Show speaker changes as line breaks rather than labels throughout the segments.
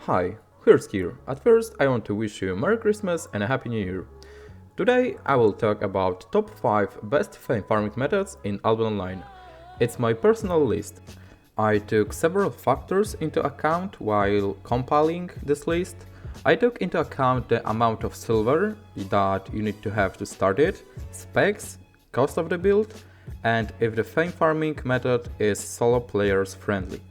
Hi, Hyrst here. At first, I want to wish you Merry Christmas and a Happy New Year. Today, I will talk about top 5 best fame farming methods in Albion Online. It's my personal list. I took several factors into account while compiling this list. I took into account the amount of silver that you need to have to start it, specs, cost of the build, and if the fame farming method is solo players friendly.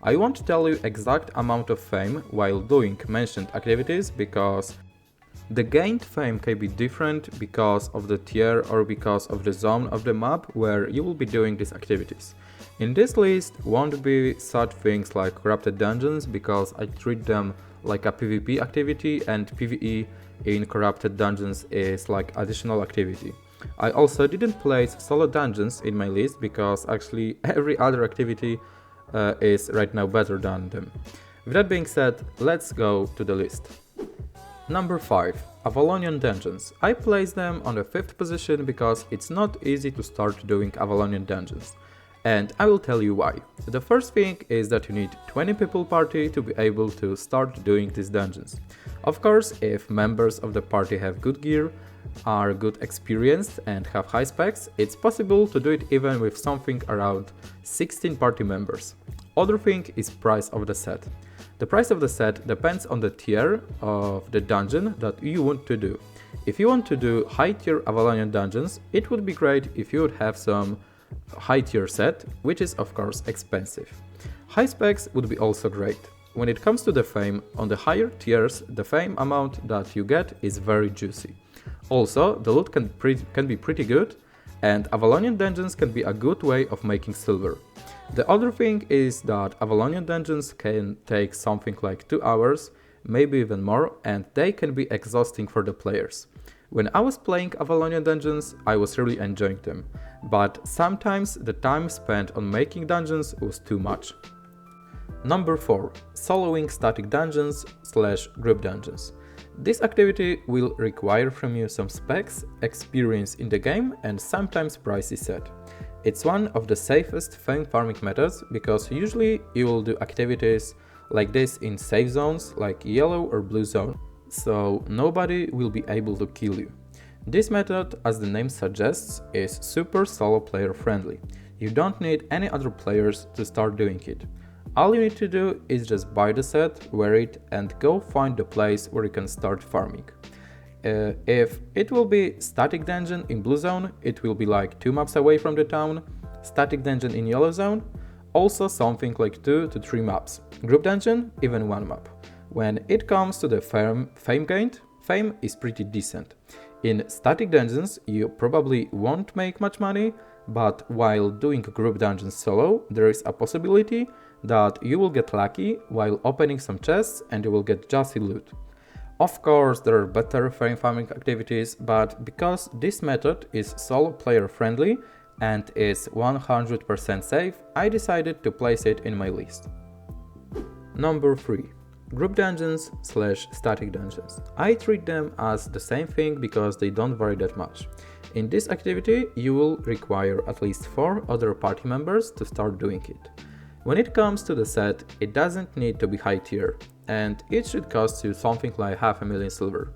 I won't tell you exact amount of fame while doing mentioned activities because the gained fame can be different because of the tier or because of the zone of the map where you will be doing these activities. In this list won't be such things like corrupted dungeons because I treat them like a PvP activity and PvE in corrupted dungeons is like additional activity. I also didn't place solo dungeons in my list because actually every other activity is right now better than them. With that being said, let's go to the list. Number 5. Avalonian Dungeons. I place them on the 5th position because it's not easy to start doing Avalonian Dungeons. And I will tell you why. The first thing is that you need 20 people party to be able to start doing these dungeons. Of course, if members of the party have good gear, are good experienced and have high specs, it's possible to do it even with something around 16 party members. Other thing is price of the set. The price of the set depends on the tier of the dungeon that you want to do. If you want to do high tier Avalonian dungeons, it would be great if you would have some high tier set, which is of course expensive. High specs would be also great. When it comes to the fame, on the higher tiers, the fame amount that you get is very juicy. Also, the loot can be pretty good, and Avalonian dungeons can be a good way of making silver. The other thing is that Avalonian dungeons can take something like 2 hours, maybe even more, and they can be exhausting for the players. When I was playing Avalonian dungeons, I was really enjoying them, but sometimes the time spent on making dungeons was too much. Number 4. Soloing static dungeons / group dungeons. This activity will require from you some specs, experience in the game and sometimes pricey set. It's one of the safest fame farming methods because usually you will do activities like this in safe zones like yellow or blue zone, so nobody will be able to kill you. This method, as the name suggests, is super solo player friendly. You don't need any other players to start doing it. All you need to do is just buy the set, wear it and go find the place where you can start farming. If it will be static dungeon in blue zone, it will be like 2 maps away from the town, static dungeon in yellow zone, also something like 2 to 3 maps, group dungeon even 1 map. When it comes to the fame gained, fame is pretty decent. In static dungeons you probably won't make much money, but while doing group dungeons solo, there is a possibility that you will get lucky while opening some chests and you will get juicy loot. Of course, there are better fame farming activities, but because this method is solo player friendly and is 100% safe, I decided to place it in my list. Number 3. Group dungeons / static dungeons. I treat them as the same thing because they don't vary that much. In this activity, you will require at least 4 other party members to start doing it. When it comes to the set, it doesn't need to be high tier, and it should cost you something like 500,000 silver.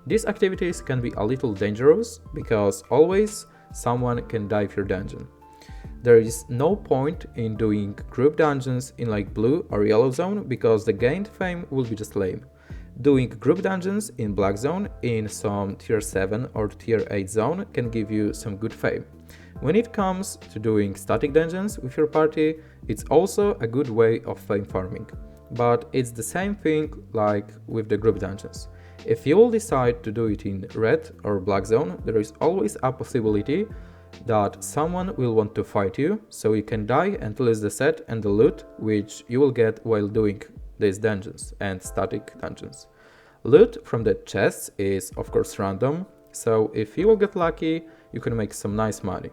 These activities can be a little dangerous because always someone can dive your dungeon. There is no point in doing group dungeons in like blue or yellow zone because the gained fame will be just lame. Doing group dungeons in black zone in some tier 7 or tier 8 zone can give you some good fame. When it comes to doing static dungeons with your party, it's also a good way of fame farming. But it's the same thing like with the group dungeons. If you will decide to do it in red or black zone, there is always a possibility that someone will want to fight you, so you can die and lose the set and the loot which you will get while doing these dungeons and static dungeons. Loot from the chests is of course random, so if you will get lucky, you can make some nice money.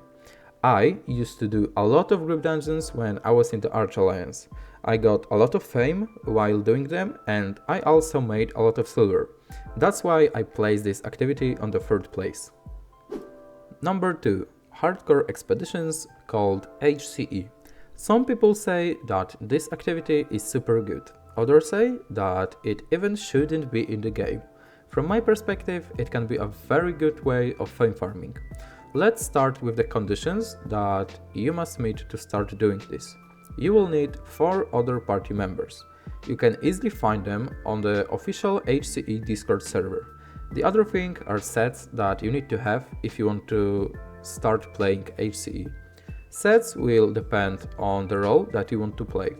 I used to do a lot of group dungeons when I was in the Arch Alliance. I got a lot of fame while doing them and I also made a lot of silver. That's why I placed this activity on the 3rd place. Number 2. Hardcore expeditions called HCE. Some people say that this activity is super good. Others say that it even shouldn't be in the game. From my perspective, it can be a very good way of fame farming. Let's start with the conditions that you must meet to start doing this. You will need 4 other party members. You can easily find them on the official HCE Discord server. The other thing are sets that you need to have if you want to start playing HCE. Sets will depend on the role that you want to play.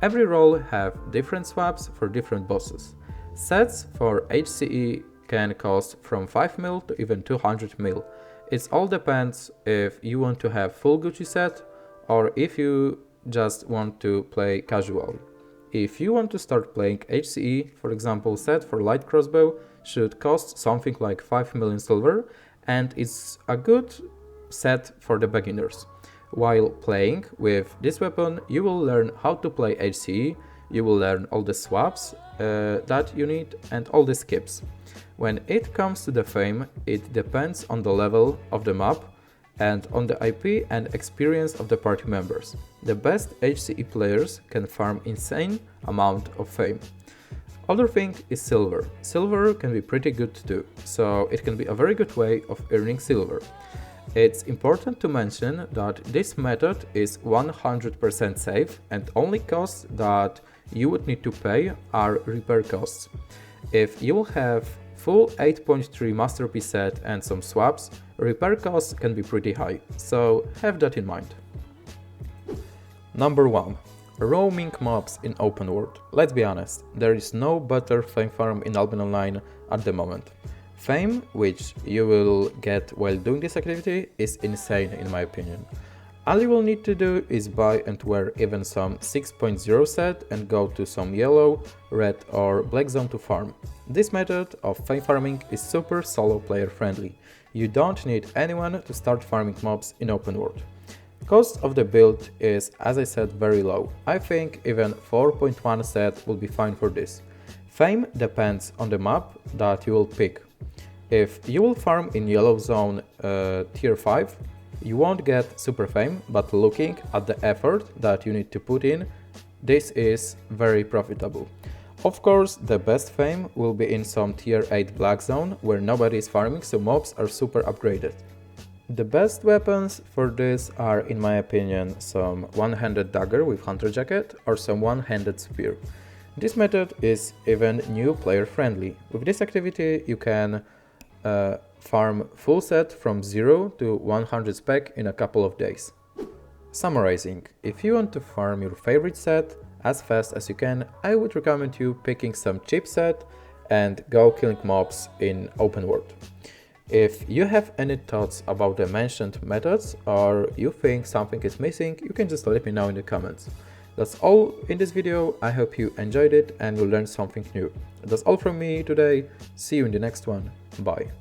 Every role have different swaps for different bosses. Sets for HCE can cost from 5 mil to even 200 mil. It all depends if you want to have full Gucci set or if you just want to play casually. If you want to start playing HCE, for example, set for light crossbow should cost something like 5 million silver, and it's a good set for the beginners. While playing with this weapon, you will learn how to play HCE, you will learn all the swaps that you need and all the skips. When it comes to the fame, it depends on the level of the map and on the IP and experience of the party members. The best HCE players can farm insane amount of fame. Other thing is silver. Silver can be pretty good too, so it can be a very good way of earning silver. It's important to mention that this method is 100% safe and only costs that you would need to pay are repair costs. If you will have full 8.3 masterpiece set and some swaps, repair costs can be pretty high, so have that in mind. Number 1. Roaming mobs in open world. Let's be honest, there is no better fame farm in Albion Online at the moment. Fame, which you will get while doing this activity, is insane in my opinion. All you will need to do is buy and wear even some 6.0 set and go to some yellow, red or black zone to farm. This method of fame farming is super solo player friendly. You don't need anyone to start farming mobs in open world. Cost of the build is, as I said, very low. I think even 4.1 set will be fine for this. Fame depends on the map that you will pick. If you will farm in yellow zone tier 5, you won't get super fame, but looking at the effort that you need to put in, this is very profitable. Of course, the best fame will be in some tier 8 black zone where nobody is farming, so mobs are super upgraded. The best weapons for this are, in my opinion, some one-handed dagger with hunter jacket or some one-handed spear. This method is even new player friendly. With this activity you can farm full set from 0 to 100 spec in a couple of days. Summarizing, if you want to farm your favorite set as fast as you can, I would recommend you picking some cheap set and go killing mobs in open world. If you have any thoughts about the mentioned methods or you think something is missing, you can just let me know in the comments. That's all in this video. I hope you enjoyed it and you learned something new. That's all from me today. See you in the next one. Bye.